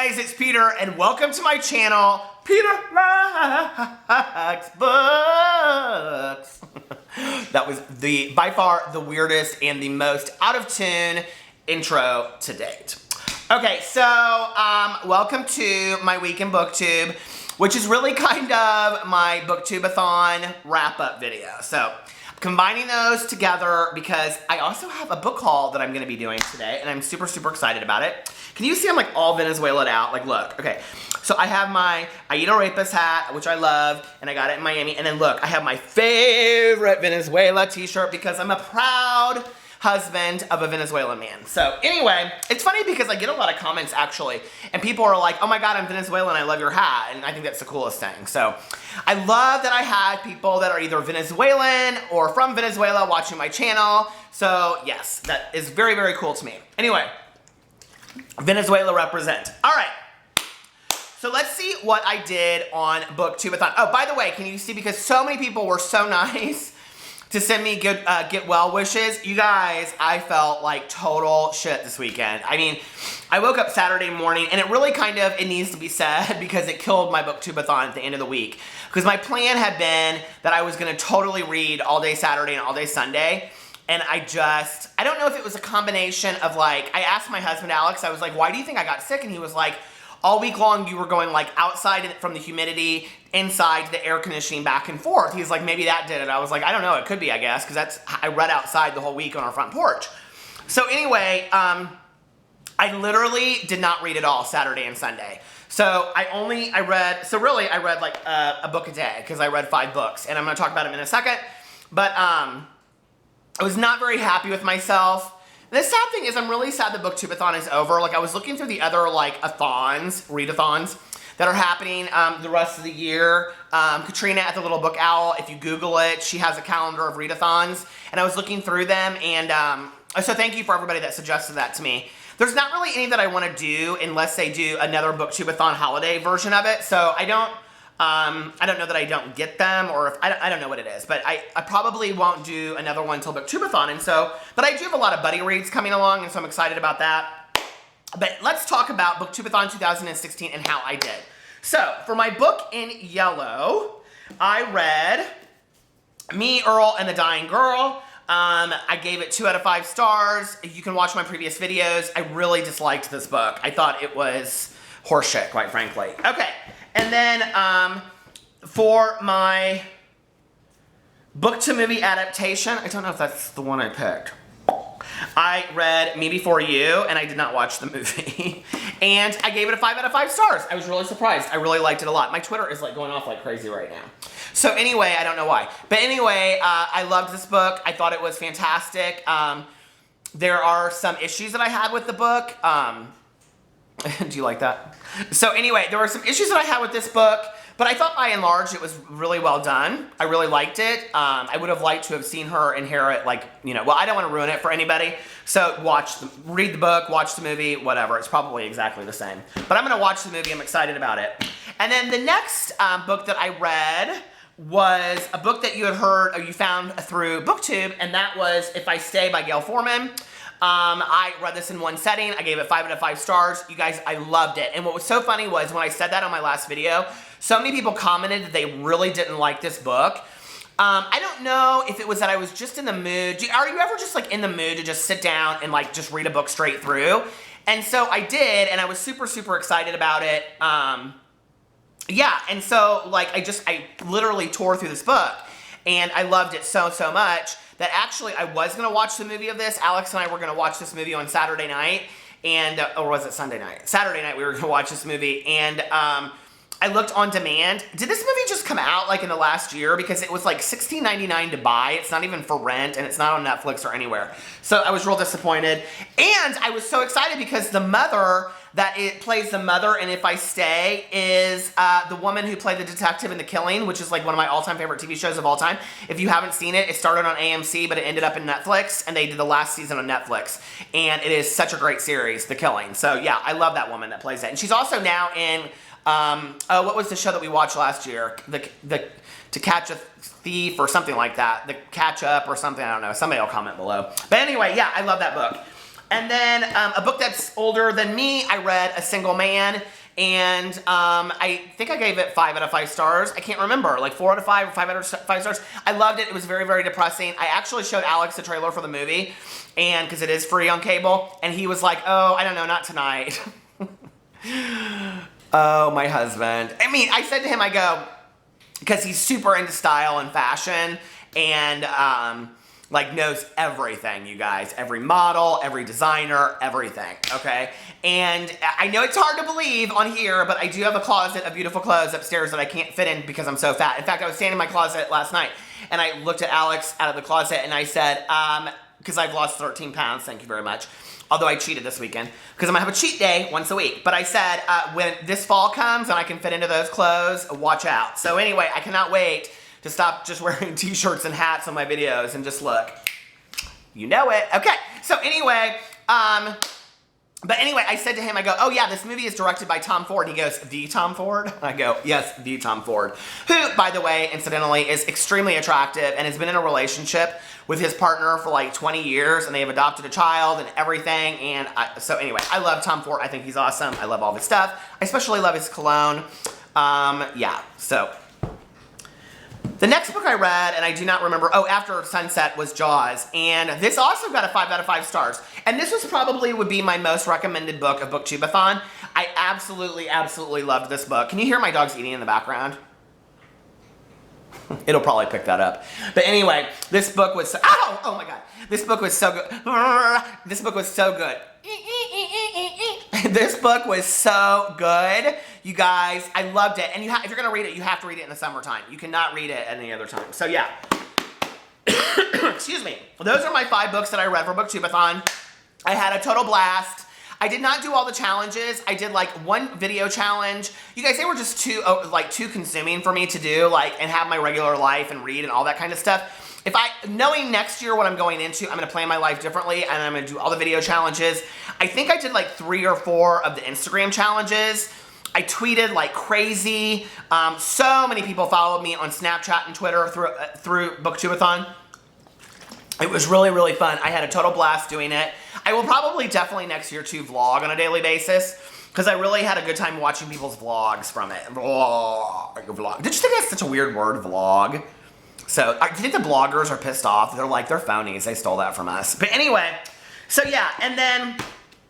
guys, it's Peter, and welcome to my channel, Peter Likes Books. That was by far the weirdest and the most out of tune intro to date. Okay, so welcome to my week in Booktube, which is really kind of my Booktube-A-Thon wrap-up video. So combining those together because I also have a book haul that I'm going to be doing today, and I'm super, super excited about it. Can you see I'm like all Venezuela'd out? Like, look, okay. So I have my Aida Rapist hat, which I love, and I got it in Miami. And then look, I have my favorite Venezuela t-shirt because I'm a proud husband of a Venezuelan man. So anyway, it's funny because I get a lot of comments actually, and people are like, oh my God, I'm Venezuelan, I love your hat. And I think that's the coolest thing. So I love that I had people that are either Venezuelan or from Venezuela watching my channel. So yes, that is very, very cool to me. Anyway, Venezuela represent. All right. So let's see what I did on Booktube-A-Thon. Oh, by the way, can you see, because so many people were so nice to send me good get well wishes. You guys, I felt like total shit this weekend. I mean, I woke up Saturday morning, and it really it needs to be said because it killed my Booktube-A-Thon at the end of the week. Because my plan had been that I was gonna totally read all day Saturday and all day Sunday. And I don't know if it was a combination of like, I asked my husband, Alex, I was like, why do you think I got sick? And he was like, all week long you were going like outside from the humidity, inside to the air conditioning, back and forth. He's like, maybe that did it. I was like, I don't know, it could be, I guess, because I read outside the whole week on our front porch. So anyway, I literally did not read at all Saturday and Sunday. So I read like a book a day because I read 5 books, and I'm going to talk about them in a second. But I was not very happy with myself. The sad thing is I'm really sad the Booktube-A-Thon is over. Like, I was looking through the other like read-a-thons that are happening the rest of the year. Katrina at the Little Book Owl, if you Google it, she has a calendar of read-a-thons, and I was looking through them, and so thank you for everybody that suggested that to me. There's not really any that I want to do unless they do another Booktube-A-Thon holiday version of it, so I don't know that I don't get them, or if I don't know what it is, but I probably won't do another one until Booktube-A-Thon, and so, but I do have a lot of buddy reads coming along, and so I'm excited about that. But let's talk about Booktube-A-Thon 2016 and how I did. So, for my book in yellow, I read Me, Earl, and the Dying Girl. I gave it 2 out of 5 stars. You can watch my previous videos. I really disliked this book. I thought it was horseshit, quite frankly. Okay. And then, for my book to movie adaptation, I don't know if that's the one I picked. I read Me Before You, and I did not watch the movie. And I gave it a 5 out of 5 stars. I was really surprised. I really liked it a lot. My Twitter is like going off like crazy right now. So anyway, I don't know why. But anyway, I loved this book. I thought it was fantastic. There are some issues that I had with the book. Do you like that? So anyway, there were some issues that I had with this book, but I thought by and large it was really well done. I really liked it. I would have liked to have seen her inherit, like, you know, well, I don't want to ruin it for anybody. So read the book, watch the movie, whatever. It's probably exactly the same. But I'm going to watch the movie. I'm excited about it. And then the next book that I read was a book that you had heard, or you found through Booktube, and that was If I Stay by Gail Forman. I read this in one setting. I gave it 5 out of 5 stars. You guys, I loved it. And what was so funny was when I said that on my last video, so many people commented that they really didn't like this book. I don't know if it was that I was just in the mood. Are you ever just like in the mood to just sit down and like just read a book straight through? And so I did, and I was super, super excited about it. Yeah, and so like I literally tore through this book, and I loved it so, so much that actually I was going to watch the movie of this. Alex and I were going to watch this movie on Saturday night, and, or was it Sunday night? Saturday night we were going to watch this movie, and I looked on demand. Did this movie just come out like in the last year? Because it was like $16.99 to buy. It's not even for rent, and it's not on Netflix or anywhere. So I was real disappointed. And I was so excited because the mother that it plays the mother in If I Stay is the woman who played the detective in The Killing, which is like one of my all-time favorite TV shows of all time. If you haven't seen it, it started on AMC, but it ended up in Netflix, and they did the last season on Netflix. And it is such a great series, The Killing. So yeah, I love that woman that plays it. And she's also now in what was the show that we watched last year? To Catch a Thief or something like that. The Catch Up or something, I don't know. Somebody will comment below. But anyway, yeah, I love that book. And then a book that's older than me, I read A Single Man. And I think I gave it 5 out of 5 stars. I can't remember, like 4 out of 5 or 5 out of 5 stars. I loved it. It was very, very depressing. I actually showed Alex the trailer for the movie, and because it is free on cable, and he was like, oh, I don't know, not tonight. Oh, my husband. I mean, I said to him, I go, because he's super into style and fashion, and like knows everything, you guys. Every model, every designer, everything, okay? And I know it's hard to believe on here, but I do have a closet of beautiful clothes upstairs that I can't fit in because I'm so fat. In fact, I was standing in my closet last night, and I looked at Alex out of the closet, and I said, because I've lost 13 pounds, thank you very much. Although I cheated this weekend, because I'm gonna have a cheat day once a week. But I said, when this fall comes and I can fit into those clothes, watch out. So anyway, I cannot wait to stop just wearing t-shirts and hats on my videos and just look. You know it. Okay, so anyway, but anyway, I said to him, I go, oh yeah, this movie is directed by Tom Ford. He goes, the Tom Ford? I go, yes, the Tom Ford. Who, by the way, incidentally, is extremely attractive and has been in a relationship with his partner for like 20 years, and they have adopted a child and everything. And so anyway, I love Tom Ford. I think he's awesome. I love all of his stuff. I especially love his cologne. Yeah, so. The next book I read, and I do not remember, oh, After Sunset, was Jaws. And this also got a 5 out of 5 stars. And this was probably would be my most recommended book of Booktube-A-Thon. I absolutely, absolutely loved this book. Can you hear my dogs eating in the background? It'll probably pick that up. But anyway, this book was, oh my God. This book was so good. This book was so good. This book was so good, you guys. I loved it. And if you're going to read it, you have to read it in the summertime. You cannot read it at any other time. So yeah. Excuse me. Those are my 5 books that I read for Booktube-A-Thon. I had a total blast. I did not do all the challenges. I did like 1 video challenge. You guys, they were just too consuming for me to do, and have my regular life and read and all that kind of stuff. Knowing next year what I'm going into, I'm going to plan my life differently, and I'm going to do all the video challenges. I think I did like 3 or 4 of the Instagram challenges. I tweeted like crazy. So many people followed me on Snapchat and Twitter through Booktube-A-Thon. It was really, really fun. I had a total blast doing it. I will probably definitely next year too vlog on a daily basis, because I really had a good time watching people's vlogs from it. Vlog. Did you think that's such a weird word, vlog? So, I think the bloggers are pissed off. They're like, they're phonies. They stole that from us. But anyway, so yeah, and then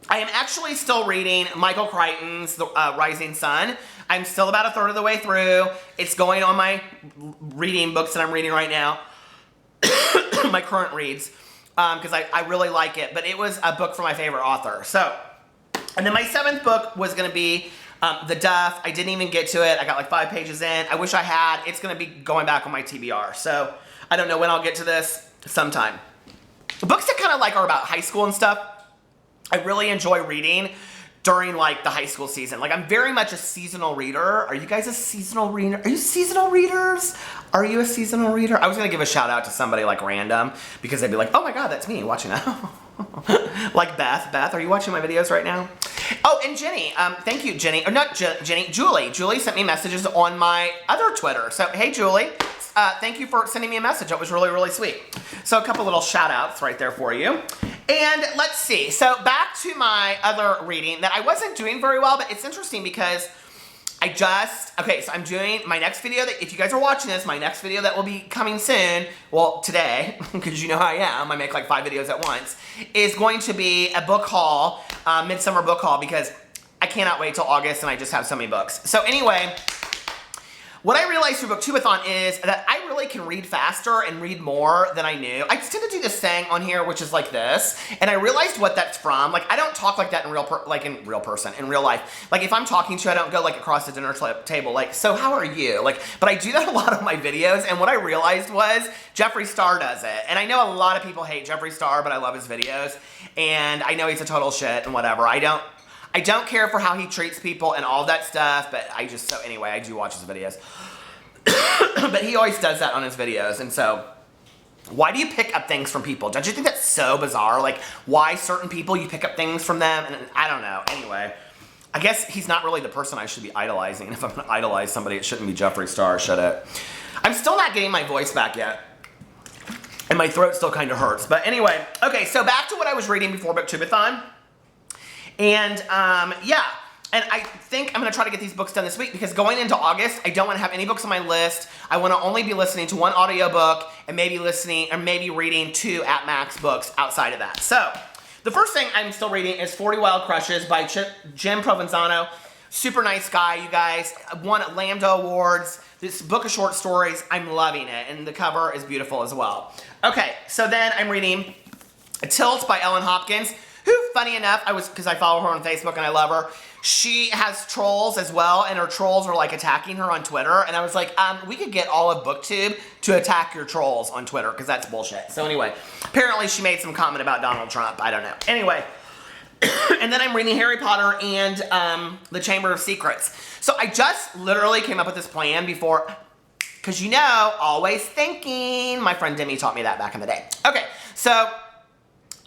I am actually still reading Michael Crichton's The Rising Sun. I'm still about a third of the way through. It's going on my reading books that I'm reading right now. My current reads. Because I really like it. But it was a book from my favorite author. So, and then my 7th book was going to be The Duff. I didn't even get to it. I got like 5 pages in. I wish I had. It's going to be going back on my TBR. So, I don't know when I'll get to this. Sometime. The books that kind of like are about high school and stuff, I really enjoy reading during like the high school season. Like I'm very much a seasonal reader. Are you guys a seasonal reader? Are you seasonal readers? Are you a seasonal reader? I was gonna give a shout out to somebody like random because they'd be like, oh my God, that's me watching that. Like Beth. Beth, are you watching my videos right now? Oh, and Jenny, thank you, Jenny. Or not Jenny, Julie. Julie sent me messages on my other Twitter. So, hey, Julie, thank you for sending me a message. That was really, really sweet. So, a couple little shout outs right there for you. And let's see. So, back to my other reading that I wasn't doing very well, but it's interesting because okay, so I'm doing my next video that, if you guys are watching this, my next video that will be coming soon, well, today, because you know how I am, I make like 5 videos at once, is going to be a book haul, midsummer book haul, because I cannot wait till August and I just have so many books. So anyway, what I realized through Booktube-A-Thon is that I really can read faster and read more than I knew. I tend to do this thing on here, which is like this, and I realized what that's from. Like, I don't talk like that in real life. Like, if I'm talking to you, I don't go like across the dinner table, like, so how are you? Like, but I do that a lot of my videos, and what I realized was Jeffree Star does it. And I know a lot of people hate Jeffree Star, but I love his videos, and I know he's a total shit and whatever. I don't care for how he treats people and all that stuff, but anyway, I do watch his videos. But he always does that on his videos, and so, why do you pick up things from people? Don't you think that's so bizarre? Like, why certain people, you pick up things from them, and I don't know. Anyway, I guess he's not really the person I should be idolizing. If I'm gonna idolize somebody, it shouldn't be Jeffree Star, should it? I'm still not getting my voice back yet. And my throat still kind of hurts. But anyway, okay, so back to what I was reading before Booktube-A-Thon. And yeah, and I think I'm going to try to get these books done this week because going into August, I don't want to have any books on my list. I want to only be listening to one audiobook and maybe listening or maybe reading 2 at max books outside of that. So the first thing I'm still reading is 40 Wild Crushes by Jim Provenzano. Super nice guy, you guys. Won Lambda Awards. This book of short stories, I'm loving it. And the cover is beautiful as well. Okay, so then I'm reading Tilt by Ellen Hopkins, who, funny enough, because I follow her on Facebook and I love her. She has trolls as well, and her trolls are like attacking her on Twitter. And I was like, we could get all of BookTube to attack your trolls on Twitter, because that's bullshit. So anyway, apparently she made some comment about Donald Trump. I don't know. Anyway, and then I'm reading Harry Potter and The Chamber of Secrets. So I just literally came up with this plan before, because you know, always thinking. My friend Demi taught me that back in the day. Okay, so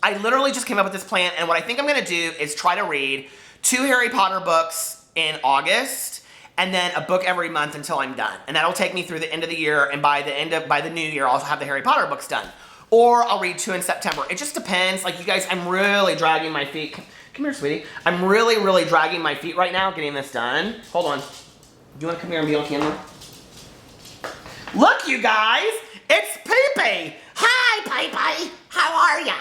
I literally just came up with this plan, and what I think I'm going to do is try to read 2 Harry Potter books in August, and then a book every month until I'm done. And that'll take me through the end of the year, and by the new year, I'll have the Harry Potter books done. Or I'll read 2 in September. It just depends. Like, you guys, I'm really dragging my feet. Come here, sweetie. I'm really, really dragging my feet right now getting this done. Hold on. Do you want to come here and be on camera? Look, you guys. It's Pee-Pee. Hi, Pee-Pee. How are ya?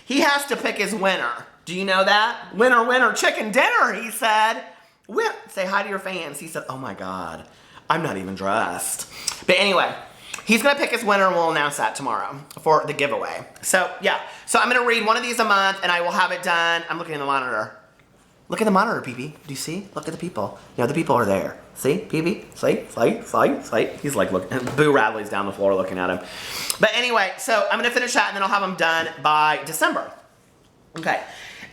He has to pick his winner. Do you know that? Winner, winner, chicken dinner, he said. Say hi to your fans. He said, oh my God, I'm not even dressed. But anyway, he's gonna pick his winner and we'll announce that tomorrow for the giveaway. So yeah, so I'm gonna read one of these a month and I will have it done. I'm looking at the monitor. Look at the monitor, Pee-Pee. Do you see? Look at the people. You know, the people are there. See, Pee-Pee? See? He's like looking, and Boo Radley's down the floor looking at him. But anyway, so I'm gonna finish that and then I'll have them done by December. Okay.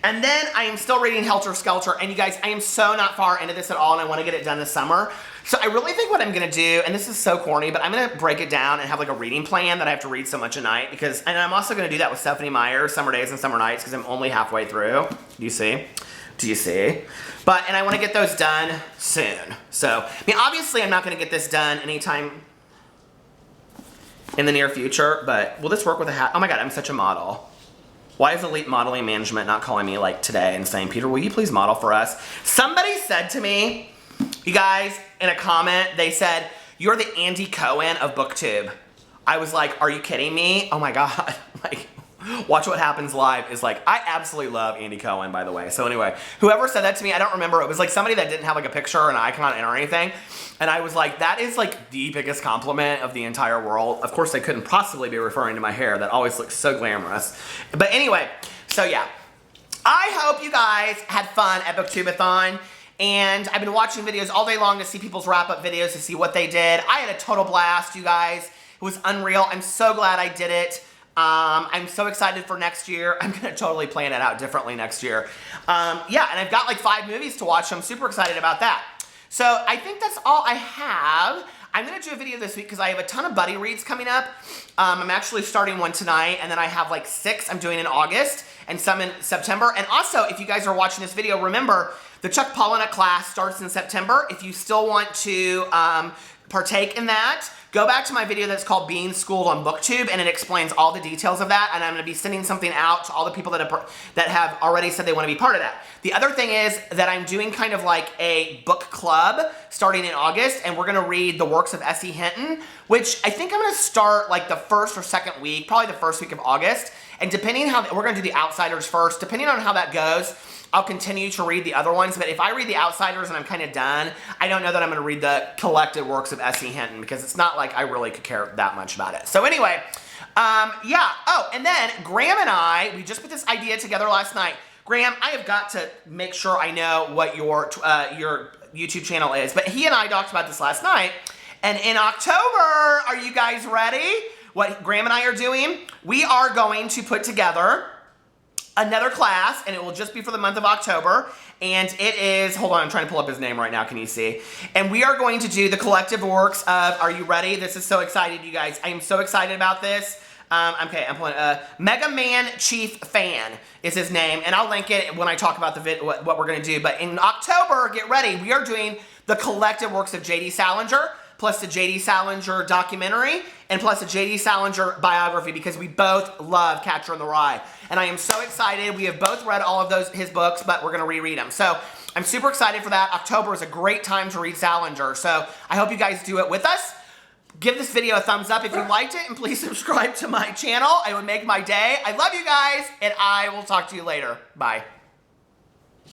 And then I am still reading Helter Skelter, and you guys, I am so not far into this at all, and I want to get it done this summer. So I really think what I'm going to do, and this is so corny, but I'm going to break it down and have like a reading plan that I have to read so much a night, and I'm also going to do that with Stephanie Meyer, Summer Days and Summer Nights, because I'm only halfway through. Do you see? Do you see? And I want to get those done soon. So, I mean, obviously I'm not going to get this done anytime in the near future, but will this work with a hat? Oh my God, I'm such a model. Why is Elite Modeling Management not calling me like today and saying, Peter, will you please model for us? Somebody said to me, you guys, in a comment, they said, you're the Andy Cohen of BookTube. I was like, are you kidding me? Oh my God. Like, Watch What Happens Live is like, I absolutely love Andy Cohen, by the way. So anyway, whoever said that to me, I don't remember. It was like somebody that didn't have like a picture or an icon or anything. And I was like, that is like the biggest compliment of the entire world. Of course, they couldn't possibly be referring to my hair. That always looks so glamorous. But anyway, so yeah. I hope you guys had fun at Booktube-A-Thon. And I've been watching videos all day long to see people's wrap-up videos, to see what they did. I had a total blast, you guys. It was unreal. I'm so glad I did it. I'm so excited for next year. I'm going to totally plan it out differently next year. Yeah, and I've got like 5 movies to watch, so I'm super excited about that. So I think that's all I have. I'm going to do a video this week because I have a ton of buddy reads coming up. I'm actually starting one tonight, and then I have like 6 I'm doing in August and some in September. And also, if you guys are watching this video, remember, the Chuck Palahniuk class starts in September. If you still want to partake in that, go back to my video that's called Being Schooled on BookTube, and it explains all the details of that, and I'm going to be sending something out to all the people that have already said they want to be part of that. The other thing is that I'm doing kind of like a book club starting in August, and we're going to read the works of S.E. Hinton, which I think I'm going to start like the first or second week, probably the first week of August, and depending how, we're going to do The Outsiders first, depending on how that goes, I'll continue to read the other ones, but if I read The Outsiders and I'm kind of done, I don't know that I'm going to read the collected works of S.E. Hinton, because it's not like I really could care that much about it. So anyway, yeah. Oh, and then Graham and I, we just put this idea together last night. Graham, I have got to make sure I know what your YouTube channel is, but he and I talked about this last night, and in October, are you guys ready? What Graham and I are doing? We are going to put together another class, and it will just be for the month of October, and it is, hold on, I'm trying to pull up his name right now, can you see? And we are going to do the collective works of, are you ready? This is so exciting, you guys. I am so excited about this. Okay, I'm pulling, Mega Man Chief Fan is his name, and I'll link it when I talk about the what we're gonna do, but in October, get ready, we are doing the collective works of J.D. Salinger, plus the J.D. Salinger documentary, and plus a J.D. Salinger biography, because we both love Catcher in the Rye. And I am so excited. We have both read all of his books, but we're going to reread them. So I'm super excited for that. October is a great time to read Salinger. So I hope you guys do it with us. Give this video a thumbs up if you liked it, and please subscribe to my channel. It would make my day. I love you guys, and I will talk to you later. Bye.